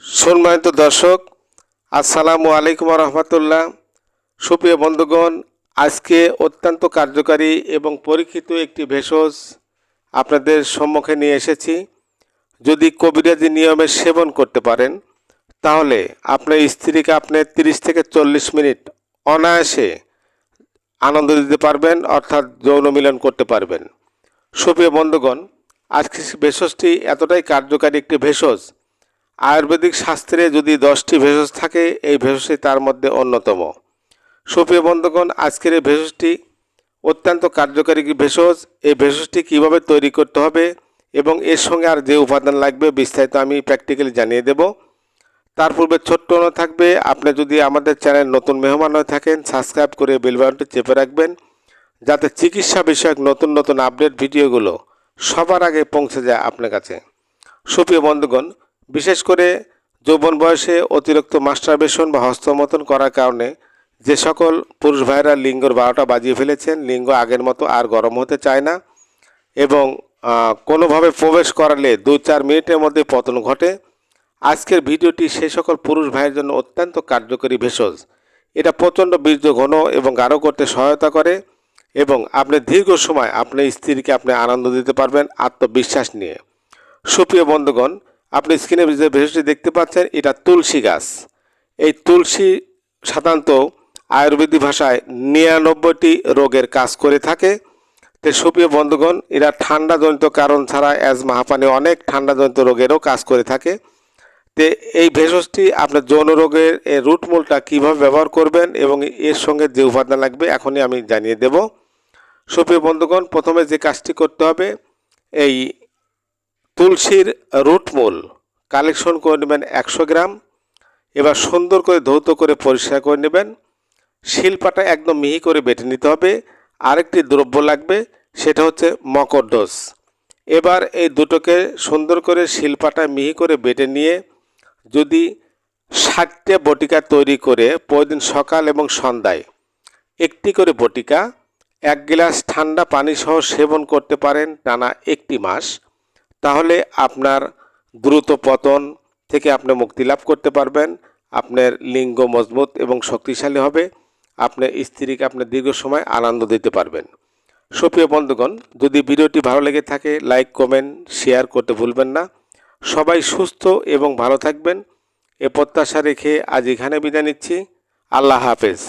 সম্মানিত দর্শক, আসসালামু আলাইকুম রহমতুল্লাহ। সুপ্রিয় বন্ধুগণ, আজকে অত্যন্ত কার্যকারী এবং পরীক্ষিত একটি ভেষজ আপনাদের সম্মুখে নিয়ে এসেছি। যদি কবিরাজি নিয়মে সেবন করতে পারেন তাহলে আপনার স্ত্রীকে আপনি 30 থেকে 40 মিনিট অনায়াসে আনন্দ দিতে পারবেন, অর্থাৎ যৌন মিলন করতে পারবেন। সুপ্রিয় বন্ধুগণ, আজকে ভেষজটি এতটাই কার্যকারী একটি ভেষজ, আয়ুর্বেদিক শাস্ত্রে যদি 10টি ভেষজ থাকে এই ভেষজটি তার মধ্যে অন্যতম। সুপ্রিয় বন্ধুগণ, আজকের এই ভেষজটি অত্যন্ত কার্যকারী ভেষজ। এই ভেষজটি কীভাবে তৈরি করতে হবে এবং এর সঙ্গে আর যে উপাদান লাগবে বিস্তারিত আমি প্র্যাকটিক্যালি জানিয়ে দেব। তার পূর্বে ছোট্ট অনুরোধ থাকবে, আপনি যদি আমাদের চ্যানেল নতুন মেহমান হয়ে থাকেন সাবস্ক্রাইব করে বেল বাটনটি চেপে রাখবেন, যাতে চিকিৎসা বিষয়ক নতুন নতুন আপডেট ভিডিওগুলো সবার আগে পৌঁছে যায় আপনার কাছে। সুপ্রিয় বন্ধুগণ, বিশেষ করে যৌবন বয়সে অতিরিক্ত মাস্টারবেশন বা হস্তমৈথুন করার কারণে যে সকল পুরুষ ভাইরা লিঙ্গর 12টা বাজিয়ে ফেলেছেন, লিঙ্গ আগের মতো আর গরম হতে চায় না এবং কোনোভাবে প্রবেশ করালে 2-4 মিনিটের মধ্যে পতন ঘটে, আজকের ভিডিওটি সেই সকল পুরুষ ভাইয়ের জন্য অত্যন্ত কার্যকরী ভেষজ। এটা প্রচণ্ড বীর্য ঘন এবং গাঢ় করতে সহায়তা করে এবং আপনি দীর্ঘ সময় আপনার স্ত্রীকে আপনি আনন্দ দিতে পারবেন আত্মবিশ্বাস নিয়ে। সুপ্রিয় বন্ধুগণ, আপনি স্ক্রিনে যে ভেষজটি দেখতে পাচ্ছেন এটা তুলসী গাছ। এই তুলসী সাধারণত আয়ুর্বেদিক ভাষায় 99টি রোগের কাজ করে থাকে। তো সুপ্রিয় বন্ধুগণ, এরা ঠান্ডাজনিত কারণ ছাড়া অ্যাজমা, হাঁপানি অনেক ঠান্ডাজনিত রোগেরও কাজ করে থাকে। তো এই ভেষজটি আপনার যৌন রোগের রুটমূলটা কীভাবে ব্যবহার করবেন এবং এর সঙ্গে যে উপাদান লাগবে এখনই আমি জানিয়ে দেব। সুপ্রিয় বন্ধুগণ, প্রথমে যে কাজটি করতে হবে, এই তুলসীর রুটমূল কালেকশন করে নেবেন 100 গ্রাম। এবার সুন্দর করে ধৌত করে পরিষ্কার করে নেবেন। শিলপাটা একদম মিহি করে বেটে নিতে হবে। আরেকটি দ্রব্য লাগবে, সেটা হচ্ছে মকরডোস। এবার এই দুটোকে সুন্দর করে শিলপাটা মিহি করে বেটে নিয়ে যদি 60টা বটিকা তৈরি করে প্রতিদিন সকাল এবং সন্ধ্যায় একটি করে বটিকা 1 গ্লাস ঠান্ডা পানি সহ সেবন করতে পারেন টানা 1 মাস, তাহলে আপনার দ্রুত পতন থেকে আপনি মুক্তি লাভ করতে পারবেন। আপনার লিঙ্গ মজবুত এবং শক্তিশালী হবে, আপনার স্ত্রীকে আপনি দীর্ঘ সময় আনন্দ দিতে পারবেন। সুপ্রিয় বন্ধুগণ, যদি ভিডিওটি ভালো লেগে থাকে লাইক, কমেন্ট, শেয়ার করতে ভুলবেন না। সবাই সুস্থ এবং ভালো থাকবেন এ প্রত্যাশা রেখে আজ এখানে বিদায় নিচ্ছি। আল্লাহ হাফেজ।